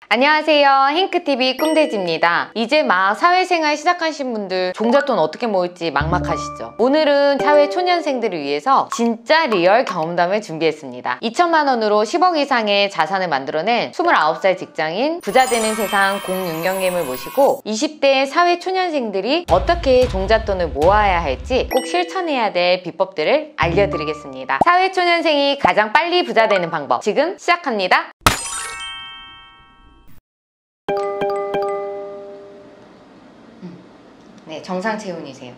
안녕하세요. 행크TV 꿈돼지입니다. 이제 막 사회생활 시작하신 분들 종잣돈 어떻게 모을지 막막하시죠? 오늘은 사회초년생들을 위해서 진짜 리얼 경험담을 준비했습니다. 2천만 원으로 10억 이상의 자산을 만들어낸 29살 직장인 부자 되는 세상 공윤경님을 모시고 20대 사회초년생들이 어떻게 종잣돈을 모아야 할지 꼭 실천해야 될 비법들을 알려드리겠습니다. 사회초년생이 가장 빨리 부자 되는 방법 지금 시작합니다. 네, 정상 체온이세요.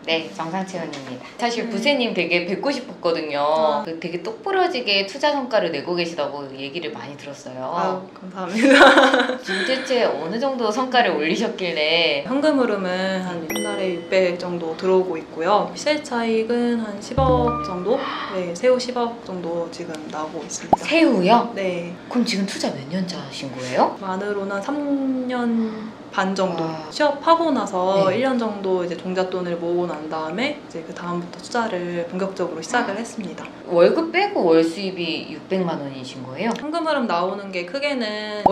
네, 정상 체온입니다. 사실 부세님 되게 뵙고 싶었거든요. 되게 똑부러지게 투자 성과를 내고 계시다고 얘기를 많이 들었어요. 아유, 감사합니다. 도대체 어느 정도 성과를 올리셨길래? 현금 흐름은 한 달에 600 정도 들어오고 있고요. 시세 차익은 한 10억 정도? 네, 새우 10억 정도 지금 나오고 있습니다. 새우요? 네. 그럼 지금 투자 몇 년 차 하신 거예요? 만으로는 한 3년 반 정도 취업하고 나서 네. 1년 정도 이제 종잣돈을 모으고 난 다음에 이제 그 다음부터 투자를 본격적으로 시작을 했습니다. 월급 빼고 월 수입이 600만 원이신 거예요? 현금 흐름 나오는 게 크게는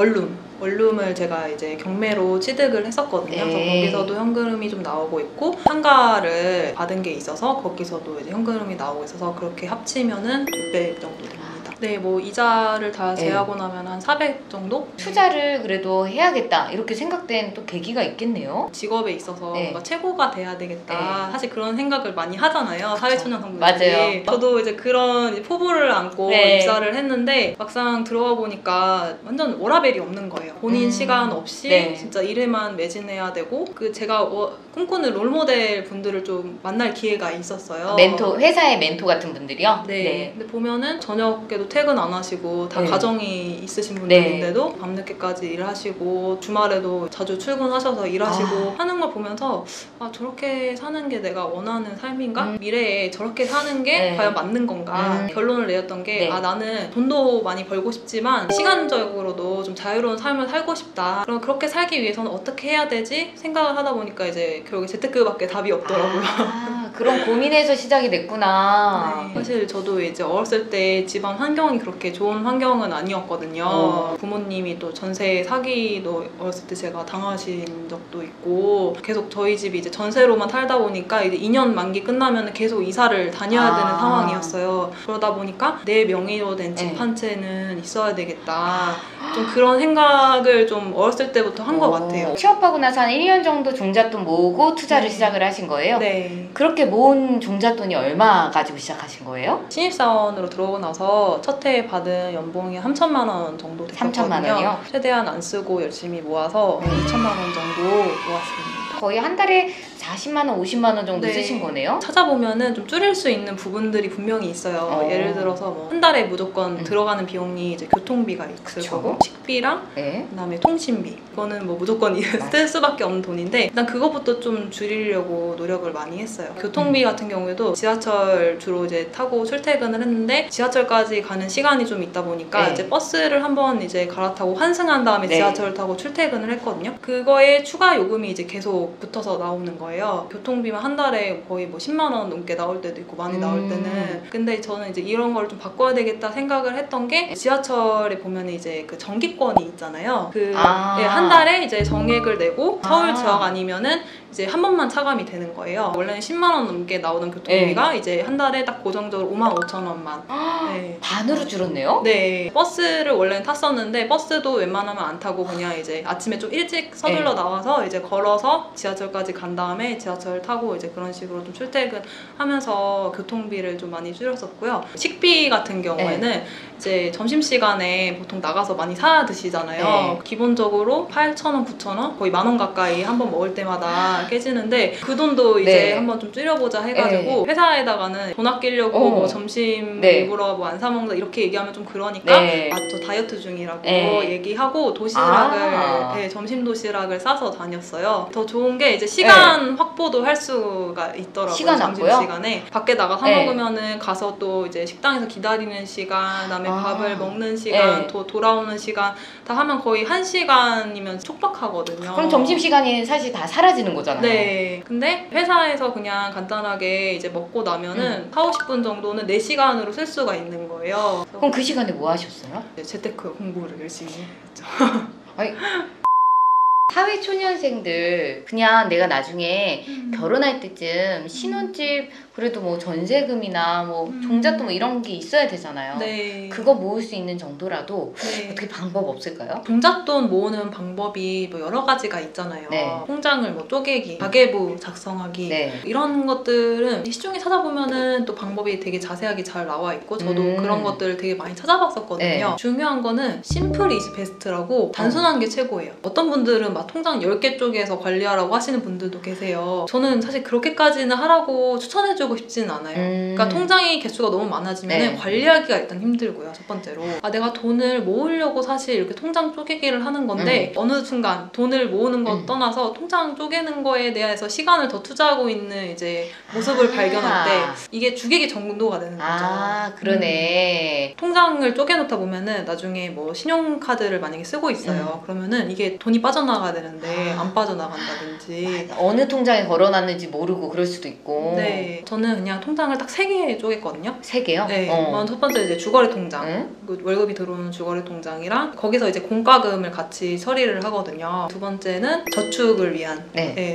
원룸을 제가 이제 경매로 취득을 했었거든요. 네. 그래서 거기서도 현금이 좀 나오고 있고 상가를 받은 게 있어서 거기서도 이제 현금이 나오고 있어서 그렇게 합치면은 600 정도 됩니다. 네, 뭐 이자를 다 제하고 나면 한 400 정도? 투자를 그래도 해야겠다 이렇게 생각된 또 계기가 있겠네요. 직업에 있어서 네. 뭔가 최고가 돼야 되겠다. 네. 사실 그런 생각을 많이 하잖아요. 사회초년 성분들이. 맞아요. 저도 이제 그런 이제 포부를 안고 네. 입사를 했는데 막상 들어가 보니까 완전 워라밸이 없는 거예요. 본인 시간 없이 네. 진짜 일에만 매진해야 되고 그 제가 꿈꾸는 롤모델 분들을 좀 만날 기회가 있었어요. 멘토, 회사의 멘토 같은 분들이요? 네. 근데 보면은 저녁에도 퇴근 안 하시고 다 네. 가정이 있으신 분들인데도 밤늦게까지 일하시고 주말에도 자주 출근하셔서 일하시고 하는 걸 보면서 아, 저렇게 사는 게 내가 원하는 삶인가? 미래에 저렇게 사는 게 과연 맞는 건가? 결론을 내렸던 게 아, 나는 돈도 많이 벌고 싶지만 시간적으로도 좀 자유로운 삶을 살고 싶다. 그럼 그렇게 살기 위해서는 어떻게 해야 되지? 생각을 하다 보니까 이제 결국에 재테크밖에 답이 없더라고요. 그런 고민에서 시작이 됐구나. 네. 사실 저도 이제 어렸을 때 집안 환경이 그렇게 좋은 환경은 아니었거든요. 부모님이 또 전세 사기도 어렸을 때 제가 당하신 적도 있고 계속 저희 집이 이제 전세로만 살다 보니까 이제 2년 만기 끝나면 계속 이사를 다녀야 되는 상황이었어요. 그러다 보니까 내 명의로 된 집 한 채는 있어야 되겠다. 좀 그런 생각을 좀 어렸을 때부터 한 것 같아요. 취업하고 나서 한 1년 정도 종잣돈 모으고 투자를 시작을 하신 거예요? 네. 그렇게 모은 종잣돈이 얼마 가지고 시작하신 거예요? 신입사원으로 들어오고 나서 첫 해에 받은 연봉이 3천만 원 정도 됐거든요. 3천만 원이요? 최대한 안 쓰고 열심히 모아서 2천만 원 정도 모았습니다. 거의 한 달에 40만 원, 50만 원 정도 쓰신 거네요? 찾아보면은 좀 줄일 수 있는 부분들이 분명히 있어요. 예를 들어서 뭐 한 달에 무조건 들어가는 비용이 이제 교통비가 있을 거고 식비랑 그다음에 통신비 이거는 뭐 무조건 쓸 수밖에 없는 돈인데 일단 그거부터 좀 줄이려고 노력을 많이 했어요. 교통비 같은 경우에도 지하철 주로 이제 타고 출퇴근을 했는데 지하철까지 가는 시간이 좀 있다 보니까 이제 버스를 한번 이제 갈아타고 환승한 다음에 지하철을 타고 출퇴근을 했거든요. 그거에 추가 요금이 이제 계속 붙어서 나오는 거예요. 교통비만 한 달에 거의 뭐 10만 원 넘게 나올 때도 있고 많이 나올 때는. 근데 저는 이제 이런 걸 좀 바꿔야 되겠다 생각을 했던 게 지하철에 보면 이제 그 정기권이 있잖아요. 그 한 달에 이제 정액을 내고 서울 지역 아니면은 이제 한 번만 차감이 되는 거예요. 원래는 10만 원 넘게 나오던 교통비가 이제 한 달에 딱 고정적으로 5만 5천 원만. 반으로 줄었네요? 네. 버스를 원래는 탔었는데 버스도 웬만하면 안 타고 그냥 이제 아침에 좀 일찍 서둘러 나와서 이제 걸어서 지하철까지 간 다음에 지하철 타고 이제 그런 식으로 좀 출퇴근하면서 교통비를 좀 많이 줄였었고요. 식비 같은 경우에는 이제 점심시간에 보통 나가서 많이 사 드시잖아요. 기본적으로 8,000원, 9,000원? 거의 10,000원 가까이 한 번 먹을 때마다 깨지는데 그 돈도 이제 한번 좀 줄여보자 해가지고 회사에다가는 돈 아끼려고 뭐 점심 일부러 뭐 안 사 먹는다 이렇게 얘기하면 좀 그러니까 아, 저 다이어트 중이라고 얘기하고 도시락을 점심 도시락을 싸서 다녔어요. 더 좋은 게 이제 시간 확보도 할 수가 있더라고요. 시간 점심시간에 밖에 나가 사 먹으면은 가서 또 이제 식당에서 기다리는 시간 그다음에 밥을 먹는 시간, 돌아오는 시간 다 하면 거의 1시간이면 촉박하거든요. 그럼 점심시간이 사실 다 사라지는 거잖아요. 네. 근데 회사에서 그냥 간단하게 이제 먹고 나면은 4, 50분 정도는 4시간으로 쓸 수가 있는 거예요. 그럼 그 시간에 뭐 하셨어요? 재테크 공부를 열심히 했죠. 아니, 사회초년생들 그냥 내가 나중에 결혼할 때쯤 신혼집 그래도 뭐 전세금이나 뭐 종잣돈 뭐 이런 게 있어야 되잖아요. 네. 그거 모을 수 있는 정도라도 네. 어떻게 방법 없을까요? 종잣돈 모으는 방법이 뭐 여러 가지가 있잖아요. 네. 통장을 뭐 쪼개기, 가계부 작성하기 네. 이런 것들은 시중에 찾아보면은 또 방법이 되게 자세하게 잘 나와 있고 저도 그런 것들을 되게 많이 찾아봤었거든요. 네. 중요한 거는 심플 이즈 베스트라고 단순한 게 최고예요. 어떤 분들은 막 통장 10개 쪼개서 관리하라고 하시는 분들도 계세요. 저는 사실 그렇게까지는 하라고 추천해주고 싶지는 않아요. 그러니까 통장의 개수가 너무 많아지면 네. 관리하기가 일단 힘들고요. 첫 번째로 내가 돈을 모으려고 사실 이렇게 통장 쪼개기를 하는 건데 어느 순간 돈을 모으는 거 떠나서 통장 쪼개는 거에 대해서 시간을 더 투자하고 있는 이제 모습을 발견할 때 이게 주객이 정도가 되는 거죠. 아, 그러네. 통장을 쪼개놓다 보면은 나중에 뭐 신용카드를 만약에 쓰고 있어요. 그러면은 이게 돈이 빠져나가야 되는데 안 빠져나간다든지 어느 통장에 걸어놨는지 모르고 그럴 수도 있고. 네, 저는 그냥 통장을 딱 3개 쪼갰거든요. 3개요? 네, 첫 번째 이제 주거래 통장, 월급이 들어오는 주거래 통장이랑 거기서 이제 공과금을 같이 처리를 하거든요. 두 번째는 저축을 위한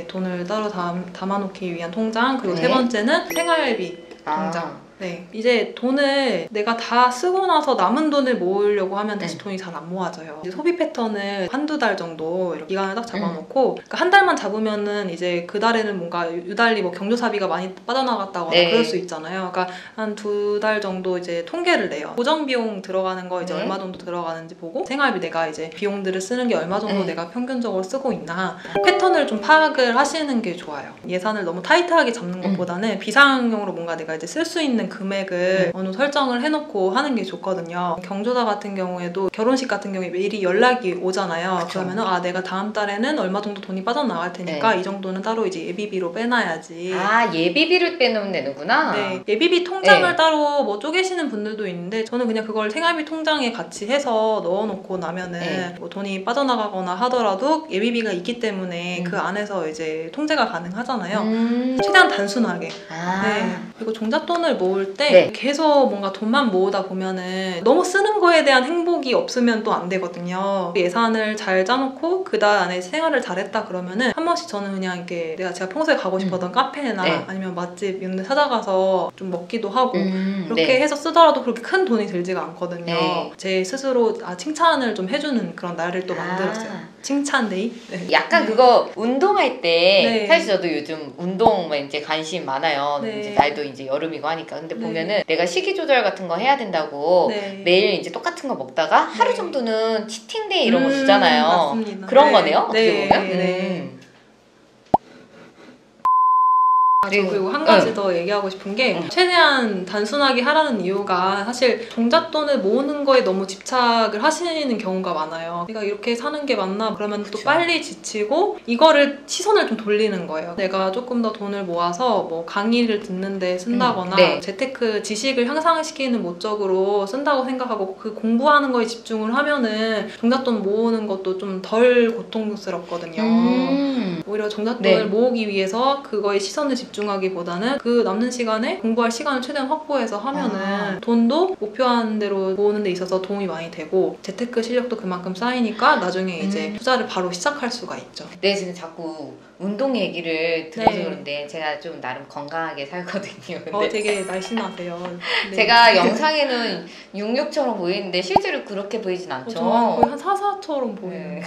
돈을 따로 담아놓기 위한 통장, 그리고 세 번째는 생활비 통장. 네, 이제 돈을 내가 다 쓰고 나서 남은 돈을 모으려고 하면 다시 돈이 잘 안 모아져요. 이제 소비 패턴을 한두 달 정도 이렇게 기간을 딱 잡아놓고 그러니까 한 달만 잡으면은 이제 그 달에는 뭔가 유달리 뭐 경조사비가 많이 빠져나갔다거나 그럴 수 있잖아요. 그러니까 한 2달 정도 이제 통계를 내요. 고정 비용 들어가는 거 이제 얼마 정도 들어가는지 보고 생활비 내가 이제 비용들을 쓰는 게 얼마 정도 내가 평균적으로 쓰고 있나 패턴을 좀 파악을 하시는 게 좋아요. 예산을 너무 타이트하게 잡는 것보다는 비상용으로 뭔가 내가 이제 쓸 수 있는 금액을 어느 설정을 해놓고 하는 게 좋거든요. 경조사 같은 경우에도 결혼식 같은 경우에 미리 연락이 오잖아요. 그쵸. 그러면은 내가 다음 달에는 얼마 정도 돈이 빠져나갈 테니까 이 정도는 따로 이제 예비비로 빼놔야지. 예비비를 빼놓으면 되는구나. 네, 예비비 통장을 따로 뭐 쪼개시는 분들도 있는데 저는 그냥 그걸 생활비 통장에 같이 해서 넣어놓고 나면은 뭐 돈이 빠져나가거나 하더라도 예비비가 있기 때문에 그 안에서 이제 통제가 가능하잖아요. 최대한 단순하게. 네. 그리고 종잣돈을 모을 때 계속 뭔가 돈만 모으다 보면은 너무 쓰는 거에 대한 행복이 없으면 또 안 되거든요. 예산을 잘 짜놓고 그 달 안에 생활을 잘했다 그러면은 한 번씩 저는 그냥 이렇게 제가 평소에 가고 싶었던 카페나 아니면 맛집 이런 데 찾아가서 좀 먹기도 하고 그렇게 해서 쓰더라도 그렇게 큰 돈이 들지가 않거든요. 제 스스로 칭찬을 좀 해주는 그런 날을 또 만들었어요. 칭찬데이? 약간 그거 운동할 때 사실 저도 요즘 운동 이제 관심 많아요. 이제 날도 이제 여름이고 하니까. 근데 보면은 내가 식이 조절 같은 거 해야 된다고 매일 이제 똑같은 거 먹다가 하루 정도는 치팅데이 이런 거 주잖아요. 맞습니다. 그런 거네요. 어떻게 보면. 그리고 한 가지 더 얘기하고 싶은 게 최대한 단순하게 하라는 이유가 사실 종잣돈을 모으는 거에 너무 집착을 하시는 경우가 많아요. 내가 이렇게 사는 게 맞나? 그러면 또 빨리 지치고 이거를 시선을 좀 돌리는 거예요. 내가 조금 더 돈을 모아서 뭐 강의를 듣는 데 쓴다거나 재테크 지식을 향상시키는 목적으로 쓴다고 생각하고 그 공부하는 거에 집중을 하면은 종잣돈 모으는 것도 좀 덜 고통스럽거든요. 오히려 종잣돈을 모으기 위해서 그거에 시선을 집중하기보다는 그 남는 시간에 공부할 시간을 최대한 확보해서 하면은 돈도 목표한 대로 모으는 데 있어서 도움이 많이 되고 재테크 실력도 그만큼 쌓이니까 나중에 이제 투자를 바로 시작할 수가 있죠. 네, 지금 자꾸 운동 얘기를 들어서 그런데 제가 좀 나름 건강하게 살거든요. 근데 되게 날씬하세요. 제가 영상에는 66처럼 보이는데 실제로 그렇게 보이진 않죠. 저는 거의 한 44처럼 보이는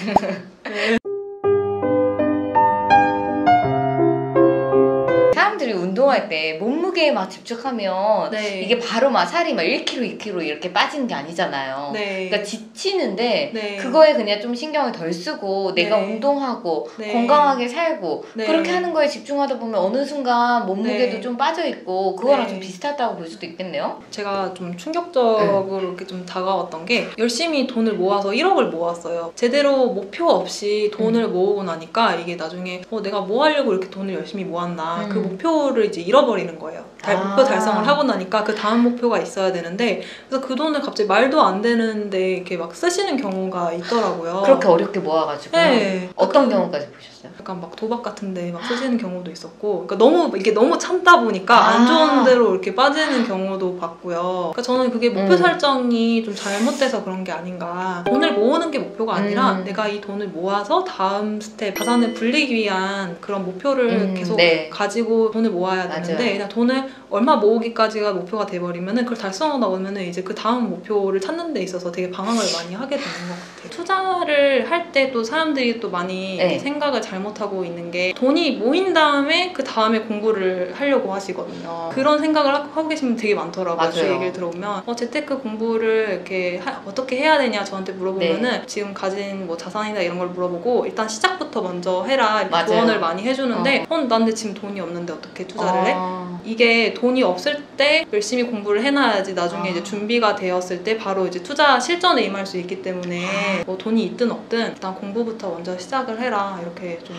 사람들이 운동할 때 몸무게에 막 집중하면 이게 바로 막 살이 막 1kg, 2kg 이렇게 빠지는 게 아니잖아요. 그러니까 지치는데 그거에 그냥 좀 신경을 덜 쓰고 내가 운동하고 건강하게 살고 그렇게 하는 거에 집중하다 보면 어느 순간 몸무게도 좀 빠져있고 그거랑 좀 비슷하다고 볼 수도 있겠네요. 제가 좀 충격적으로 이렇게 좀 다가왔던 게 열심히 돈을 모아서 1억을 모았어요. 제대로 목표 없이 돈을 모으고 나니까 이게 나중에 내가 뭐 하려고 이렇게 돈을 열심히 모았나 그 목표를 이제 이제 잃어버리는 거예요. 목표 달성을 하고 나니까 그 다음 목표가 있어야 되는데, 그래서 그 돈을 갑자기 말도 안 되는데 이렇게 막 쓰시는 경우가 있더라고요. 그렇게 어렵게 모아가지고. 네. 어떤 경우까지 보셨어요? 약간 막 도박 같은데 막 쓰시는 경우도 있었고, 그러니까 이게 너무 참다 보니까 안 좋은 데로 이렇게 빠지는 경우도 봤고요. 그러니까 저는 그게 목표 설정이 좀 잘못돼서 그런 게 아닌가. 돈을 모으는 게 목표가 아니라 내가 이 돈을 모아서 다음 스텝 자산을 불리기 위한 그런 목표를 계속 가지고 돈을 모아야 되는데, 그냥 돈을 얼마 모으기까지가 목표가 돼버리면은 그걸 달성하다 보면은 이제 그 다음 목표를 찾는 데 있어서 되게 방황을 많이 하게 되는 것 같아요. 투자를 할 때 또 사람들이 또 많이 생각을 잘못하고 있는 게, 돈이 모인 다음에 그 다음에 공부를 하려고 하시거든요. 그런 생각을 하고 계신 분 되게 많더라고요. 그 얘기를 들어보면 재테크 공부를 이렇게 어떻게 해야 되냐 저한테 물어보면은 지금 가진 뭐 자산이나 이런 걸 물어보고 일단 시작부터 먼저 해라 이렇게 조언을 많이 해주는데, 나한테 지금 돈이 없는데 어떻게 투자를 해? 이게 돈이 없을 때 열심히 공부를 해놔야지 나중에 이제 준비가 되었을 때 바로 이제 투자 실전에 임할 수 있기 때문에 뭐 돈이 있든 없든 일단 공부부터 먼저 시작을 해라 이렇게 좀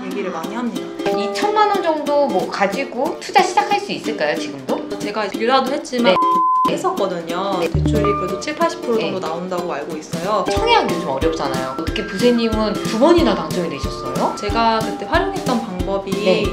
얘기를 많이 합니다. 2천만 원 정도 뭐 가지고 투자 시작할 수 있을까요, 지금도? 제가 빌라도 했지만 했었거든요. 대출이 그래도 7-80% 정도 나온다고 알고 있어요. 청약 요즘 어렵잖아요. 어떻게 부세님은 2번이나 당첨이 되셨어요? 제가 그때 활용했던 방법이 이제